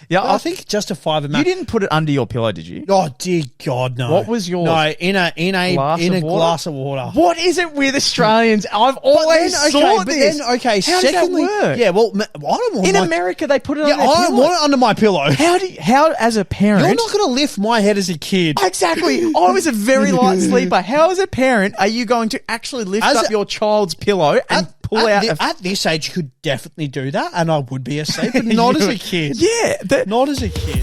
Yeah, I think just a $5 You didn't put it under your pillow, did you? Oh dear God, no. What was yours? No, in a glass of water. What is it with Australians? I've always thought this. How does secondly, that work? yeah, well, I don't want In America, they put it under their I don't pillow. want it under my pillow. How as a parent? You're not going to lift my head as a kid. Exactly. I was a very light sleeper. How, as a parent, are you going to actually lift up your child's pillow and pull out? At this age, you could definitely do that, and I would be asleep, but not as a kid. Yeah, not as a kid.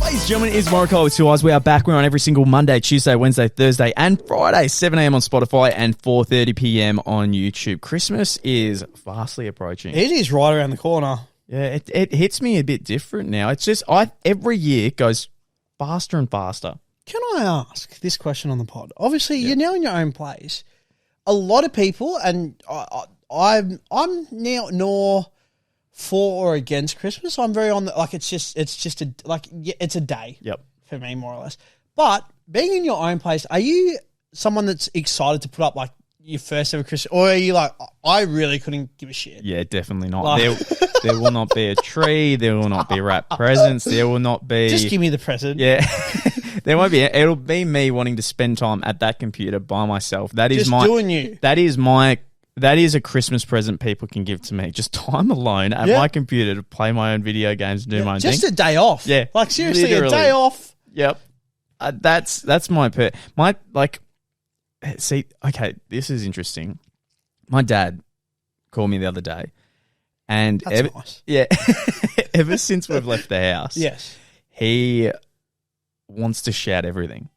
Ladies and gentlemen, it is Morokai with 2 eyes. We are back. We're on every single Monday, Tuesday, Wednesday, Thursday, and Friday, 7 a.m. on Spotify and 4:30 p.m. on YouTube. Christmas is vastly approaching. It is right around the corner. Yeah, it hits me a bit different now. It's just every year it goes faster and faster. Can I ask this question on the pod? Obviously, you're now in your own place. A lot of people, and I'm now nor for or against Christmas. I'm very on the it's just it's a day. Yep. For me, more or less. But being in your own place, are you someone that's excited to put up like your first ever Christmas, or are you like, I really couldn't give a shit? Yeah, definitely not. There will not be a tree. There will not be wrapped presents. There will not be. Just give me the present. Yeah. There won't be. It'll be me wanting to spend time at that computer by myself. That is just doing you. That is a Christmas present people can give to me. Just time alone at my computer to play my own video games and do my own thing. Just a day off. Yeah. Like seriously, literally. A day off. Yep. That's my see, okay, this is interesting. My dad called me the other day, and that's nice. Yeah, ever since we've left the house, yes, he wants to shout everything,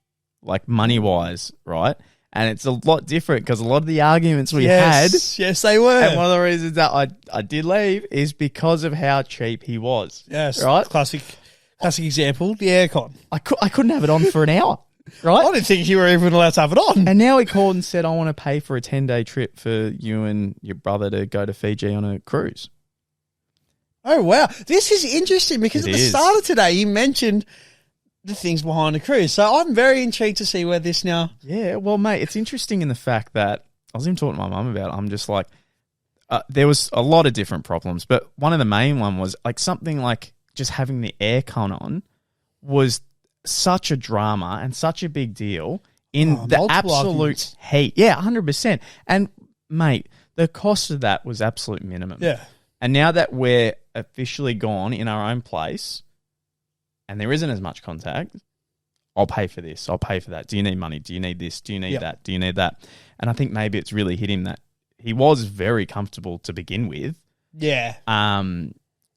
like money wise, right? And it's a lot different because a lot of the arguments we had, yes, they were. And one of the reasons that I did leave is because of how cheap he was. Yes, right. Classic example, the aircon. I couldn't have it on for an hour. Right? I didn't think you were even allowed to have it on. And now he called and said, I want to pay for a 10-day trip for you and your brother to go to Fiji on a cruise. Oh, wow. This is interesting because at the start of today, you mentioned the things behind the cruise. So I'm very intrigued to see where this now... Yeah, well, mate, it's interesting in the fact that I was even talking to my mum about it. I'm just like, there was a lot of different problems, but one of the main one was like something like just having the aircon on was such a drama and such a big deal in the absolute heat. Yeah, 100%. And, mate, the cost of that was absolute minimum. Yeah. And now that we're officially gone in our own place and there isn't as much contact, I'll pay for this. I'll pay for that. Do you need money? Do you need this? Do you need that? Do you need that? And I think maybe it's really hit him that he was very comfortable to begin with. Yeah. And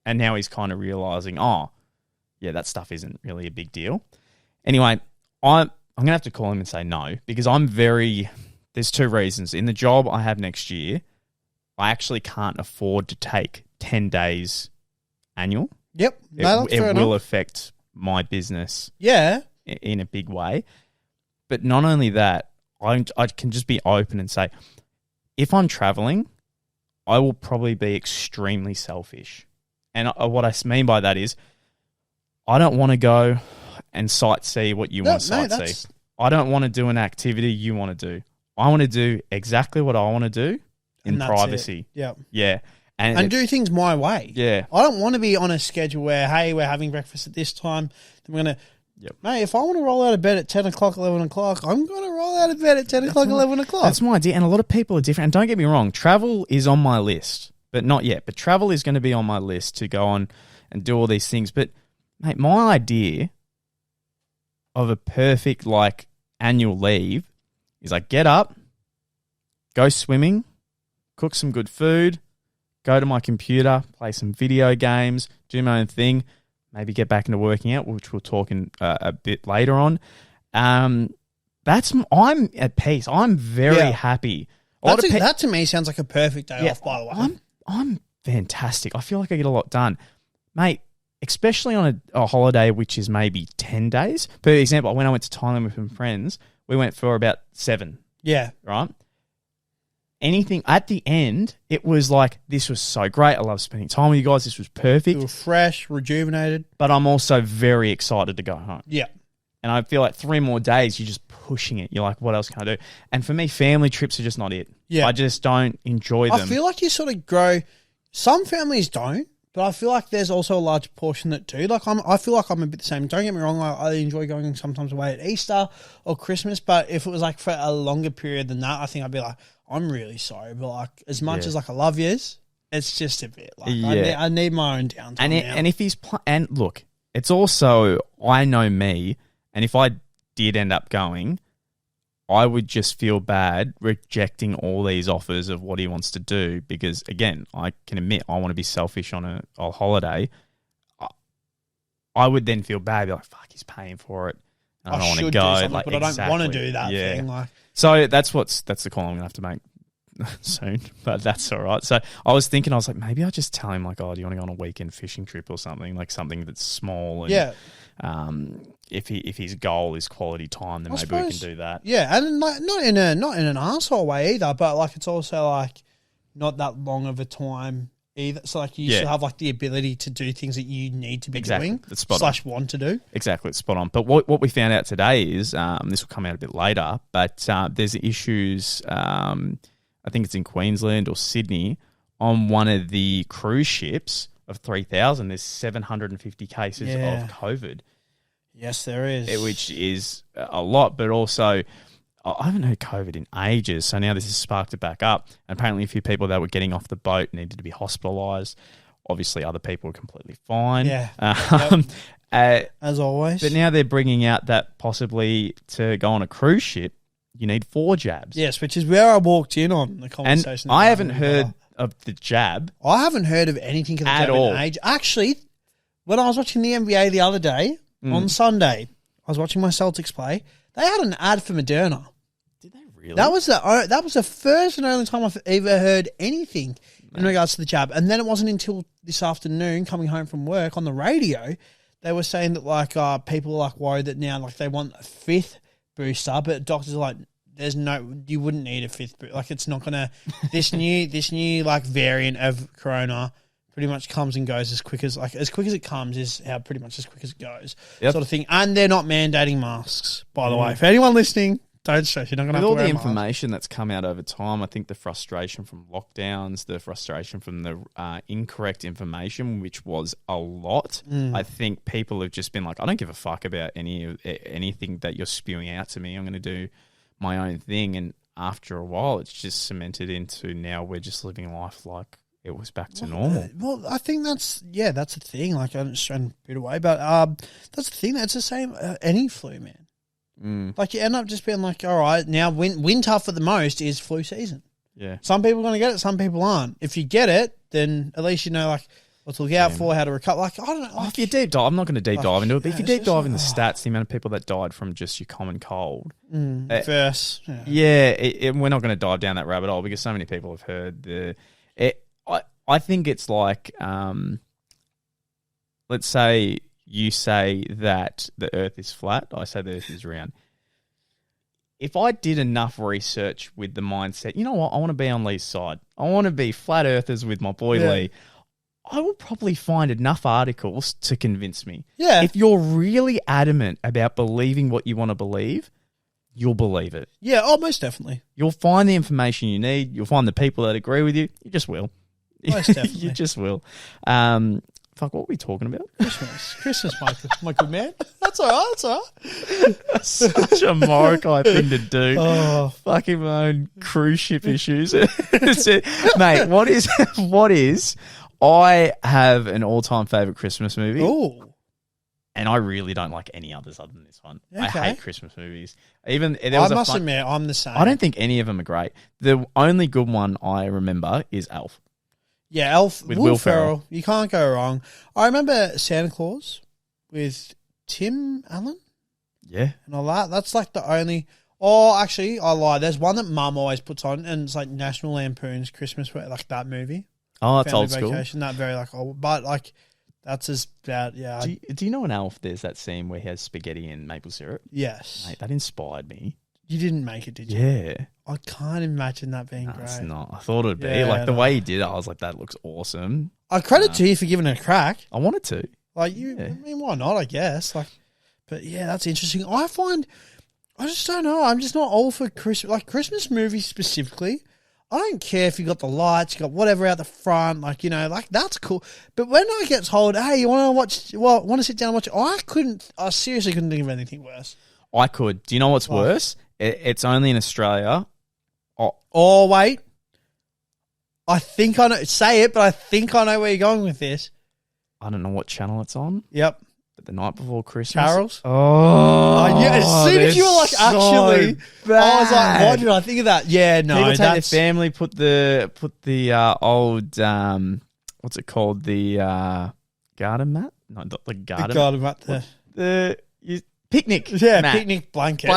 now he's kind of realising, that stuff isn't really a big deal. Anyway, I'm going to have to call him and say no because there's two reasons. In the job I have next year, I actually can't afford to take 10 days annual. Yep. It will affect my business in a big way. But not only that, I can just be open and say, if I'm traveling, I will probably be extremely selfish. And what I mean by that is I don't want to go and sightsee what you want to sightsee. I don't want to do an activity you want to do. I want to do exactly what I want to do in privacy. Yeah. And do things my way. Yeah. I don't want to be on a schedule where, hey, we're having breakfast at this time. Then we're going to, mate, if I want to roll out of bed at 10 o'clock, 11 o'clock, I'm going to roll out of bed at 10 o'clock, 11 o'clock. That's my idea. And a lot of people are different. And don't get me wrong, travel is on my list, but not yet. But travel is going to be on my list to go on and do all these things. But, mate, my idea of a perfect, annual leave is get up, go swimming, cook some good food, go to my computer, play some video games, do my own thing, maybe get back into working out, which we'll talk in a bit later on. I'm at peace. I'm very happy. That to me sounds like a perfect day off, by the way. I'm fantastic. I feel like I get a lot done. Mate, especially on a holiday which is maybe 10 days. For example, when I went to Thailand with some friends, we went for about 7. Yeah. Right? Anything at the end, it was like, this was so great. I love spending time with you guys. This was perfect. You were fresh, rejuvenated. But I'm also very excited to go home. Yeah. And I feel like 3 more days, you're just pushing it. You're like, what else can I do? And for me, family trips are just not it. Yeah. I just don't enjoy them. I feel like you sort of grow. Some families don't, but I feel like there's also a large portion that do. Like I feel like I'm a bit the same. Don't get me wrong. I enjoy going sometimes away at Easter or Christmas, but if it was like for a longer period than that, I think I'd be like, I'm really sorry, but like as much as like I love yous, it's just a bit like I need my own downtime. And if he's and look, it's also I know me, and if I did end up going, I would just feel bad rejecting all these offers of what he wants to do because, again, I can admit I want to be selfish on a holiday. I would then feel bad, be like, fuck, he's paying for it. I don't want to go. Like, but I don't want to do that thing. Like. So that's the call I'm going to have to make soon, but that's all right. So I was thinking, I was like, maybe I just tell him, like, oh, do you want to go on a weekend fishing trip or something? Like something that's small. And, if his goal is quality time, then maybe we can do that. Yeah, and like not in an arsehole way either, but like it's also like not that long of a time either. So like you should have like the ability to do things that you need to be doing / want to do. Exactly, it's spot on. But what we found out today is this will come out a bit later, but there's issues. I think it's in Queensland or Sydney on one of the cruise ships of 3,000. There's 750 cases of COVID. Yes, there is. Which is a lot, but also I haven't heard COVID in ages, so now this has sparked it back up. And apparently a few people that were getting off the boat needed to be hospitalised. Obviously, other people were completely fine. Yeah. As always. But now they're bringing out that possibly to go on a cruise ship, you need 4 jabs. Yes, which is where I walked in on the conversation. And I haven't heard of the jab. I haven't heard of anything of the jab in age. Actually, when I was watching the NBA the other day, on Sunday, I was watching my Celtics play. They had an ad for Moderna. Did they really? That was the first and only time I've ever heard anything in regards to the jab. And then it wasn't until this afternoon, coming home from work on the radio, they were saying that like people are like worried that now like they want a 5th booster, but doctors are like, you wouldn't need a 5th booster. Like it's not gonna. This new like variant of corona pretty much comes and goes as quick as it comes is how pretty much as quick as it goes, sort of thing. And they're not mandating masks, by the way. For anyone listening, don't stress. You're not going to have to wear a mask. With all the information that's come out over time, I think the frustration from lockdowns, the frustration from the incorrect information, which was a lot, I think people have just been like, I don't give a fuck about anything that you're spewing out to me. I'm going to do my own thing. And after a while, it's just cemented into now we're just living life like it was back to normal. Well, I think that's the thing. Like, I'm just trying to put it away, but that's the thing. That's the same any flu, man. Like, you end up just being like, all right, now winter for the most is flu season. Yeah. Some people are going to get it, some people aren't. If you get it, then at least you know, like, what to look out for, how to recover. Like, I don't know. Like, if you deep dive, I'm not going to deep dive into it, but if you deep dive in the stats, the amount of people that died from just your common cold. First. We're not going to dive down that rabbit hole because so many people have heard I think it's like, let's say you say that the earth is flat. I say the earth is round. If I did enough research with the mindset, you know what, I want to be on Lee's side. I want to be flat earthers with my boy Lee. I will probably find enough articles to convince me. Yeah. If you're really adamant about believing what you want to believe, you'll believe it. Yeah, most definitely. You'll find the information you need. You'll find the people that agree with you. You just will. Most definitely. You just will. Fuck, what were we talking about? Christmas, my good man. That's all right. Such a Morokai thing to do. Oh, fucking my own cruise ship issues. Mate, what is? I have an all-time favorite Christmas movie. Oh. And I really don't like any others other than this one. Okay. I hate Christmas movies. I must admit, I'm the same. I don't think any of them are great. The only good one I remember is Elf. Yeah, Elf with Will Ferrell. You can't go wrong. I remember Santa Claus with Tim Allen. Yeah. And all that. That's like the only... Oh, actually, I lied. There's one that Mum always puts on, and it's like National Lampoon's Christmas, like that movie. Oh, it's old Vacation, school. That very like old, but like that's as bad. Yeah. Do you know in Elf there's that scene where he has spaghetti and maple syrup? Yes. Mate, that inspired me. You didn't make it, did you? Yeah. I can't imagine that being great. It's not. I thought it'd be. The way he did it, I was like, that looks awesome. I credit to you for giving it a crack. I wanted to. Like you, I mean, why not? I guess. Like, but yeah, that's interesting. I just don't know. I'm just not all for Christmas. Like Christmas movies specifically. I don't care if you got the lights, you got whatever out the front, like, you know, like that's cool. But when I get told, hey, you want to sit down and watch it, I seriously couldn't think of anything worse. I could. Do you know what's worse? It's only in Australia. Oh, wait. I think I know. Say it, but I think I know where you're going with this. I don't know what channel it's on. Yep. But the night before Christmas. Carols? Oh, yeah. As soon as you were like, so actually, bad. I was like, what did I think of that? Yeah, no. People take their family, put the old, what's it called? The garden mat? No, not the garden. The garden mat. The picnic. Yeah, mat. picnic blanket.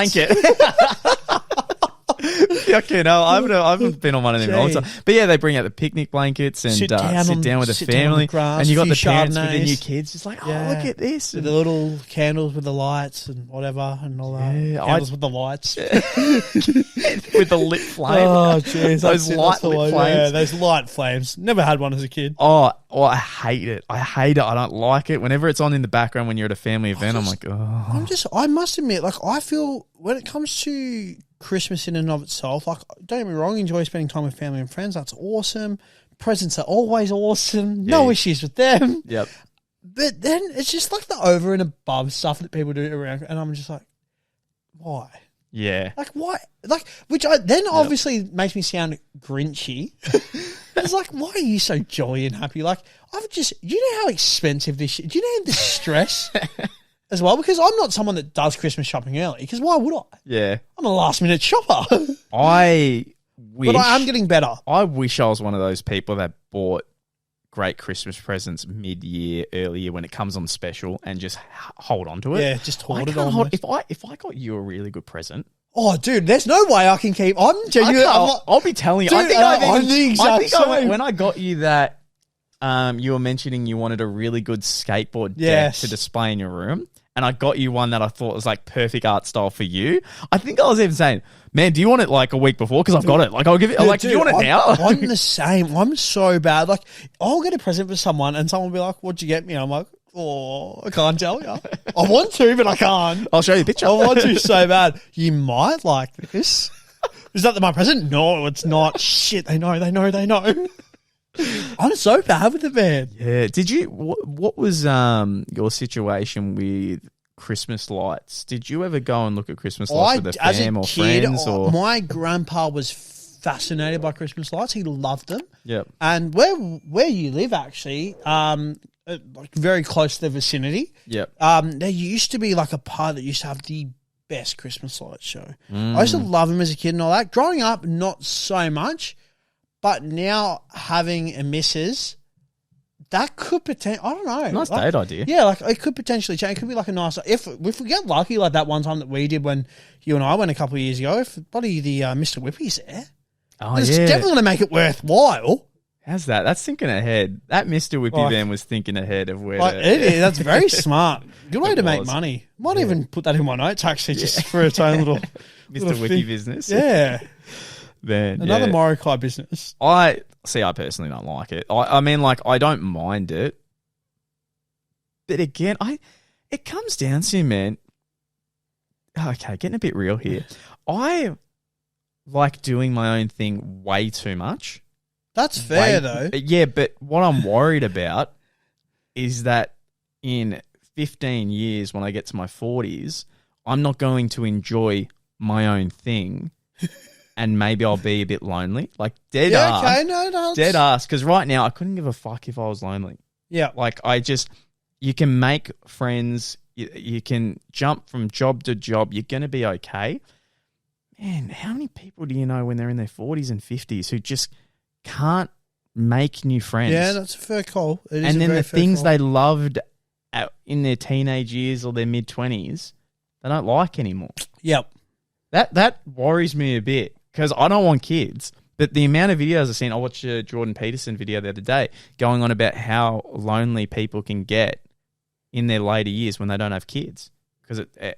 Okay, no, I haven't been on one of them in a long time. But yeah, they bring out the picnic blankets and sit down with the family, and you got the parents with their new kids. It's like, oh, look at this, with the little candles with the lights and whatever and all that. Candles with the lights, with the lit flame. Oh, jeez, those light lit flames. Yeah, those light flames. Never had one as a kid. Oh, I hate it. I don't like it. Whenever it's on in the background when you're at a family event, I'm like, oh. I must admit, like, I feel when it comes to Christmas in and of itself, like, don't get me wrong, enjoy spending time with family and friends. That's awesome. Presents are always awesome. Yeah. No issues with them. Yep. But then it's just like the over and above stuff that people do around, and I'm just like, why? Yeah. Like, why? Like, which obviously makes me sound grinchy. It's like, why are you so jolly and happy? Like, you know how expensive this shit, do you know the stress? As well, because I'm not someone that does Christmas shopping early, because why would I? Yeah. I'm a last-minute shopper. I wish... But I am getting better. I wish I was one of those people that bought great Christmas presents mid-year, early year when it comes on special and just hold on to it. Yeah, just hold it on. If I got you a really good present... Oh, dude, there's no way I can keep... I'm genuinely... I'll be telling you. Dude, When I got you that... you were mentioning you wanted a really good skateboard deck to display in your room. And I got you one that I thought was like perfect art style for you. I think I was even saying, man, do you want it like a week before? Because I've got it. Like, I'll give it. Like, do you want it now? I'm the same. I'm so bad. Like, I'll get a present for someone and someone will be like, what'd you get me? I'm like, oh, I can't tell you. I want to, but I can't. I'll show you a picture. I want to so bad. You might like this. Is that my present? No, it's not. Shit, they know. I'm so bad with it, man. Yeah. Did you? What was your situation with Christmas lights? Did you ever go and look at Christmas lights with a fam or friends? Or my grandpa was fascinated by Christmas lights. He loved them. Yep. And where you live, actually, like very close to the vicinity. Yep. There used to be like a pub that used to have the best Christmas lights show. I used to love them as a kid and all that. Growing up, not so much. But now having a missus, that could potentially, I don't know. Nice date idea. Yeah, like it could potentially change. It could be like a nice, if we get lucky like that one time that we did when you and I went a couple of years ago, if buddy the Mr. Whippy's there, it's definitely going to make it worthwhile. How's that? That's thinking ahead. That Mr. Whippy van was thinking ahead of where it is. That's very smart. Good way to make money. Might even put that in my notes actually just for its own little Mr. Whippy business. Yeah. Man, another Morokai business. I personally don't like it. I mean, like, I don't mind it, but again, it comes down to, man. Okay, getting a bit real here. I like doing my own thing way too much. That's fair, though. Yeah, but what I'm worried about is that in 15 years, when I get to my 40s, I'm not going to enjoy my own thing. And maybe I'll be a bit lonely. Like, dead ass. Okay, no. Dead ass. Because right now, I couldn't give a fuck if I was lonely. Yeah. Like, you can make friends. You can jump from job to job. You're going to be okay. Man, how many people do you know when they're in their 40s and 50s who just can't make new friends? Yeah, that's a fair call. And then the things they loved in their teenage years or their mid-20s, they don't like anymore. Yep. That worries me a bit. Because I don't want kids, but the amount of videos I've seen, I watched a Jordan Peterson video the other day going on about how lonely people can get in their later years when they don't have kids. Because I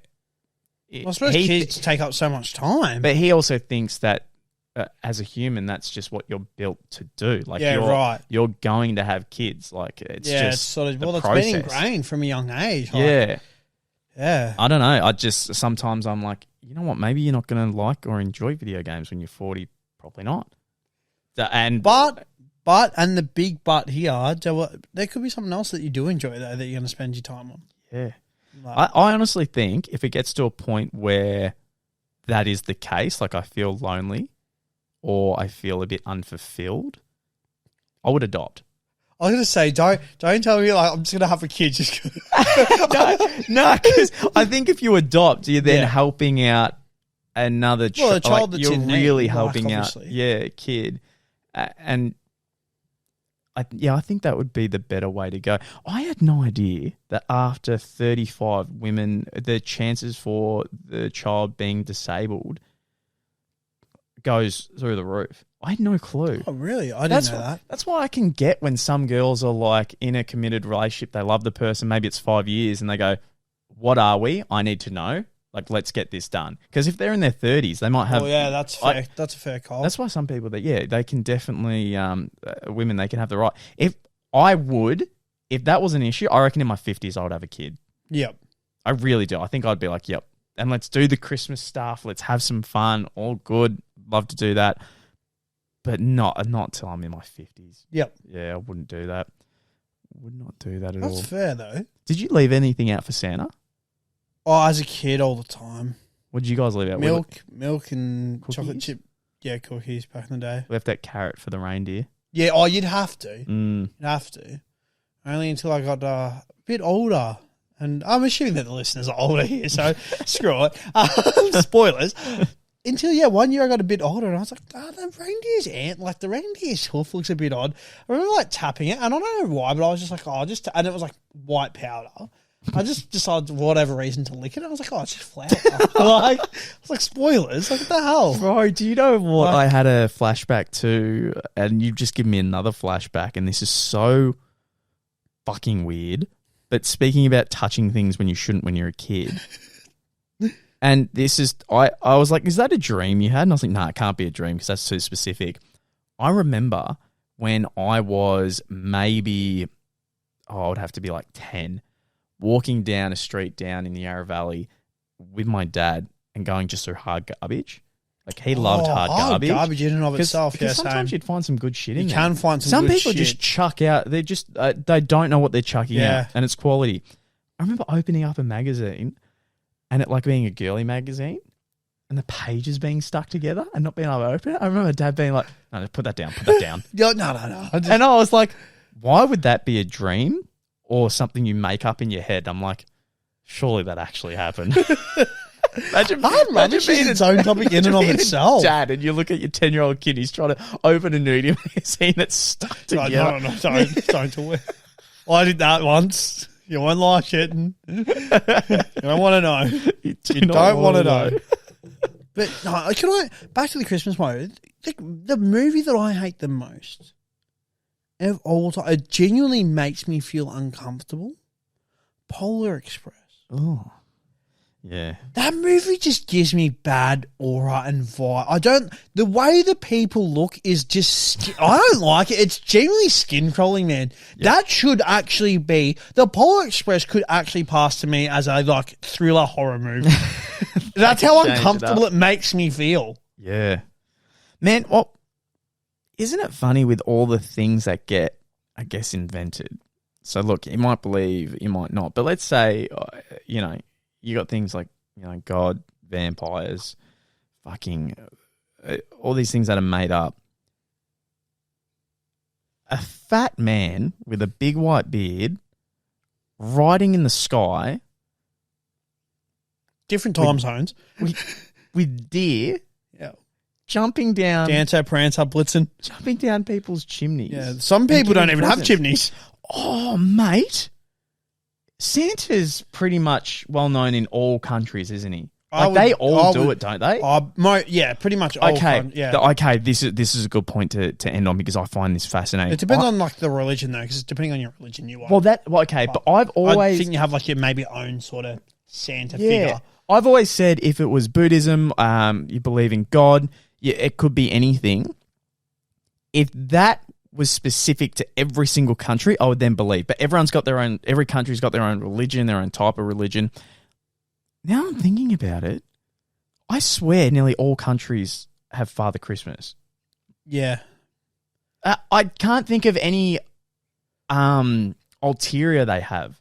suppose kids take up so much time. But he also thinks that as a human, that's just what you're built to do. Like, you're going to have kids. Like, it's just it's sort of, it's process. been ingrained from a young age. Like, yeah. I don't know. Sometimes I'm like, you know what? Maybe you're not going to like or enjoy video games when you're 40. Probably not. And But and the big but here, there could be something else that you do enjoy though that you're going to spend your time on. yeah, Like, I honestly think if it gets to a point where that is the case, like I feel lonely or I feel a bit unfulfilled, I would adopt. I was going to say, don't tell me like I'm just going to have a kid. Just No, because I think if you adopt, you're then helping out another a child like, that's you're in really need, helping out, obviously. a kid, and I think that would be the better way to go. I had no idea that after 35 women, the chances for the child being disabled goes through the roof. I had no clue. Oh, really? I didn't know that. That's why I can get when some girls are like in a committed relationship, they love the person, maybe it's 5 years, and they go, what are we? I need to know. Like, let's get this done. Because if they're in their 30s, they might have... Oh, yeah, that's fair. That's a fair call. That's why some people they can definitely... women, they can have the right... If that was an issue, I reckon in my 50s I would have a kid. Yep. I really do. I think I'd be like, yep. And let's do the Christmas stuff. Let's have some fun. All good. Love to do that. But not till I'm in my 50s. Yep. Yeah, I wouldn't do that. Would not do that at all. That's fair, though. Did you leave anything out for Santa? Oh, as a kid, all the time. What did you guys leave out? Milk and Cookies? chocolate chip. Yeah, cookies back in the day. We left that carrot for the reindeer. Yeah, you'd have to. Mm. You'd have to. Only until I got a bit older. And I'm assuming that the listeners are older here, so screw it. Spoilers. Until, 1 year I got a bit older and I was like, the reindeer's hoof looks a bit odd. I remember like tapping it and I don't know why, but I was just like, and it was like white powder. I just decided for whatever reason to lick it. I was like, it's just flour. Like, it's like spoilers. Like, what the hell? Bro, do you know what I had a flashback to? And you've just given me another flashback, and this is so fucking weird. But speaking about touching things when you shouldn't when you're a kid. And this is, I was like, is that a dream you had? And I was like, it can't be a dream because that's too specific. I remember when I was maybe, I would have to be like 10, walking down a street down in the Yarra Valley with my dad and going just through hard garbage. Like, he loved hard garbage. Garbage in and of itself, because sometimes same. you'd find some good shit in there. You can find some good people shit. just chuck out, they just, they don't know what they're chucking out, and it's quality. I remember opening up a magazine and it like being a girly magazine and the pages being stuck together and not being able to open it. I remember Dad being like, no, put that down. No. And I was like, why would that be a dream or something you make up in your head? I'm like, surely that actually happened. Imagine being its own topic in and of itself. Dad, and you look at your 10-year-old kid, he's trying to open a nudie magazine that's stuck together. No, don't do it. I did that once. You won't like it. You don't want to know. You don't want to know. But no, can I back to the Christmas mode? The movie that I hate the most of all time, it genuinely makes me feel uncomfortable. Polar Express. Oh, yeah. That movie just gives me bad aura and vibe. The way the people look is just, I don't like it. It's genuinely skin crawling, man. Yeah. That should actually be, the Polar Express could actually pass to me as a like thriller horror movie. That's how uncomfortable it makes me feel. Yeah. Man, well, isn't it funny with all the things that get, I guess, invented? So look, you might believe, you might not, but let's say, you got things like, God, vampires, fucking, all these things that are made up. A fat man with a big white beard riding in the sky. Different time zones. With deer. Yeah. Jumping down. Dancer, Prancer, Blitzen. Jumping down people's chimneys. Yeah, some people don't even have chimneys. Oh, mate. Santa's pretty much well known in all countries, isn't he? They all do it, don't they? Yeah, pretty much. Okay. This is a good point to end on because I find this fascinating. It depends on like the religion though, because depending on your religion, you are. But I've always, I think you have like your maybe own sort of Santa figure. I've always said if it was Buddhism, you believe in God, it could be anything. If that was specific to every single country, I would then believe. But every country's got their own religion, their own type of religion. Now I'm thinking about it, I swear nearly all countries have Father Christmas. Yeah. I can't think of any ulterior they have.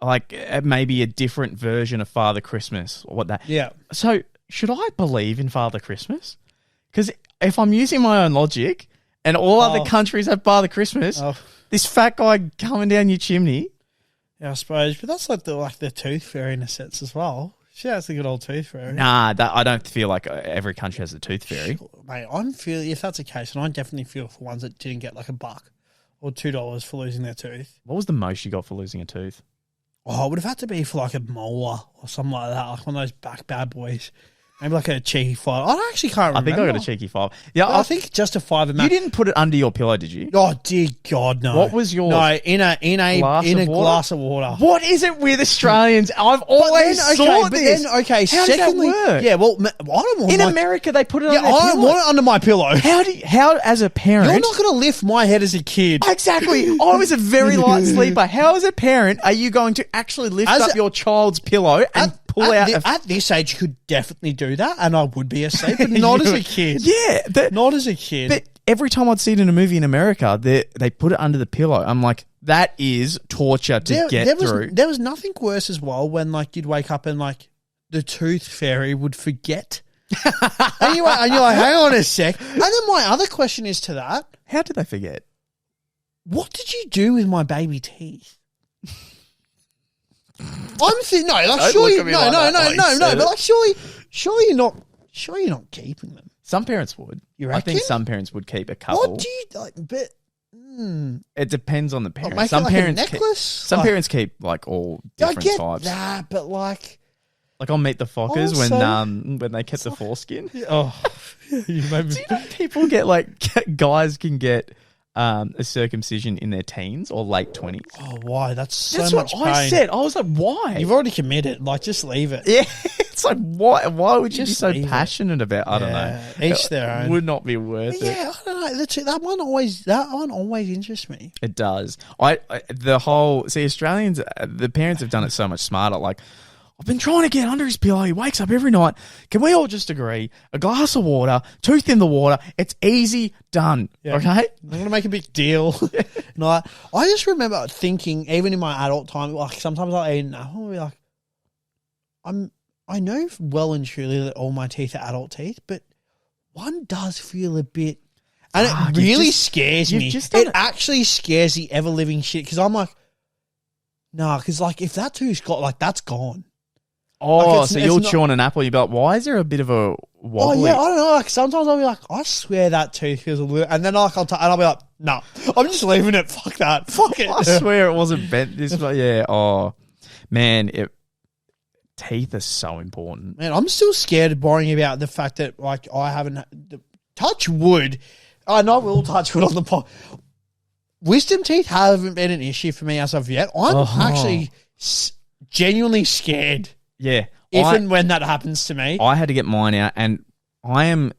Like maybe a different version of Father Christmas or what that. Yeah. So should I believe in Father Christmas? Because if I'm using my own logic and all other countries have Father Christmas, this fat guy coming down your chimney. Yeah, I suppose. But that's like the tooth fairy in a sense as well. She has the good old tooth fairy. Nah, I don't feel like every country has a tooth fairy. Sure, mate, I'm feeling if that's the case, and I definitely feel for ones that didn't get like $1 or $2 for losing their tooth. What was the most you got for losing a tooth? Oh, it would have had to be for like a molar or something like that, like one of those back bad boys. Maybe like a cheeky 5. I actually can't remember. I think I got a cheeky 5. Yeah, I think just a 5. You didn't put it under your pillow, did you? Oh dear God, no. What was your in a glass of water? What is it with Australians? I've always thought this. Okay, how secondly, does that work? Yeah, well, I don't want in America they put it under their I don't pillow. want it under my pillow. How as a parent? You're not going to lift my head as a kid. Exactly. I was a very light sleeper. How as a parent are you going to actually lift up your child's pillow and pull out? At this age, you could definitely do that, and I would be asleep, but not as a kid. Yeah, not as a kid. But every time I'd see it in a movie in America, they put it under the pillow. I'm like, that is torture to get through. There was nothing worse as well when like you'd wake up and like the tooth fairy would forget. and you're like, hang on a sec. And then my other question is to that: how did they forget? What did you do with my baby teeth? I'm thinking surely you're not keeping them. Some parents would. You reckon? I think some parents would keep a couple. What do you like? But it depends on the parent. Make some it like parents a necklace. Some parents keep like all different I get types. that, but like on Meet the Fockers when they kept the foreskin. Oh, you made me. Do you know people get guys can get a circumcision in their teens or late 20s? Oh, why? That's That's much what pain. I said. I was like, why? You've already committed. Like, just leave it. Yeah, it's like why would you Just be so leave it. passionate about? I don't know. Each their own. Would not be worth it. Yeah, I don't know. That one always interests me. It does. Australians, the parents have done it so much smarter. Like, I've been trying to get under his pillow. He wakes up every night. Can we all just agree? A glass of water, tooth in the water. It's easy, done. Yeah. Okay? I'm going to make a big deal. No, I just remember thinking, even in my adult time, like sometimes I'll eat and I'll be like, I know well and truly that all my teeth are adult teeth, but one does feel a bit, and it really scares me. It actually scares the ever living shit because I'm like, nah, because like if that tooth's got like that's gone. Oh, so you'll chew on an apple, you'll be like, why is there a bit of a wobbly? Oh, yeah, I don't know. Like, sometimes I'll be like, I swear that tooth feels a little... And then I'll be like, no, I'm just leaving it. Fuck that. Fuck it. I swear it wasn't bent this way. Yeah, oh, man, teeth are so important. Man, I'm still scared of worrying about the fact that, like, I haven't... touch wood. I know we'll touch wood on the pod. Wisdom teeth haven't been an issue for me as of yet. I'm actually genuinely scared. Yeah. And when that happens to me. I had to get mine out, and we'll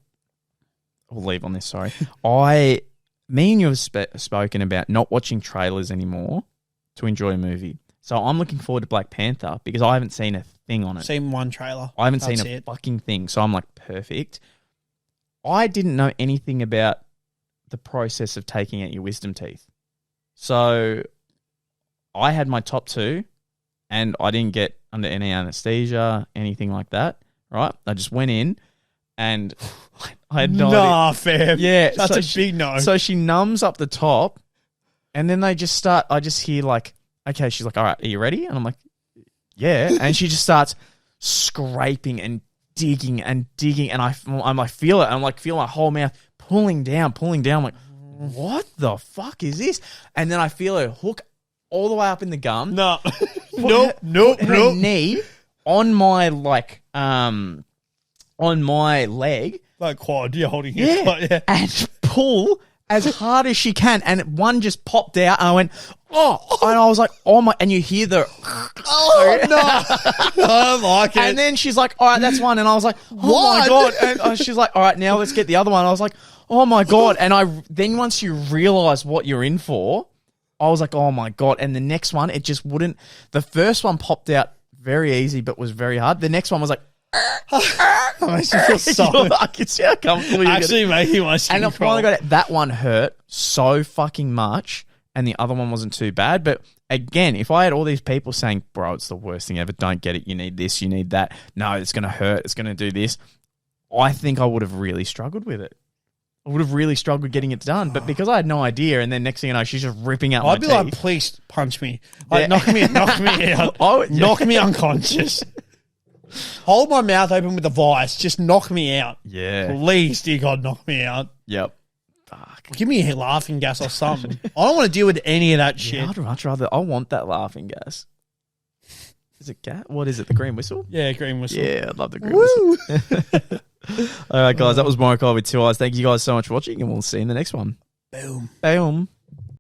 leave on this, sorry. Me and you have spoken about not watching trailers anymore to enjoy a movie. So I'm looking forward to Black Panther because I haven't seen a thing on it. Seen one trailer. I haven't seen a fucking thing. So I'm like, perfect. I didn't know anything about the process of taking out your wisdom teeth. So I had my top 2, and I didn't get under any anesthesia, anything like that, right? I just went in, and I had no idea. Fam. Yeah. That's a big no. So she numbs up the top, and then I just hear like, okay, she's like, all right, are you ready? And I'm like, yeah. And she just starts scraping and digging, and I'm like, feel it. I'm like, feel my whole mouth pulling down. I'm like, what the fuck is this? And then I feel her hook all the way up in the gum. No. Nope. Her knee on my on my leg. Like quad, you're holding it. Yeah. Quad, yeah. And pull as hard as she can. And one just popped out, and I went, oh. And I was like, oh my, and you hear the oh no. I don't like it. And then she's like, all right, that's one. And I was like, oh my God. And she's like, all right, now let's get the other one. I was like, oh my God. And then once you realize what you're in for, I was like, oh my God. And the next one, it just wouldn't. The first one popped out very easy, but was very hard. The next one was like, Makes me feel so. I can see how comfortable you're Actually, making my skin And I crawl. finally got it. That one hurt so fucking much, and the other one wasn't too bad. But again, if I had all these people saying, bro, it's the worst thing ever, don't get it, you need this, you need that, no, it's going to hurt, it's going to do this, I think I would have really struggled with it. I would have really struggled getting it done. But because I had no idea, and then next thing you know, she's just ripping out my I'd be teeth. like, please punch me. Like, knock me out. Knock me unconscious. Hold my mouth open with a vice. Just knock me out. Yeah. Please, dear God, knock me out. Yep. Fuck. Give me a laughing gas or something. I don't want to deal with any of that shit. Yeah, I'd much rather. I want that laughing gas. Is it gas? What is it? The green whistle? Yeah, green whistle. Yeah, I'd love the green whistle. All right, guys, that was Morokai with 2 eyes. Thank you guys so much for watching, and we'll see you in the next one. Boom. Boom.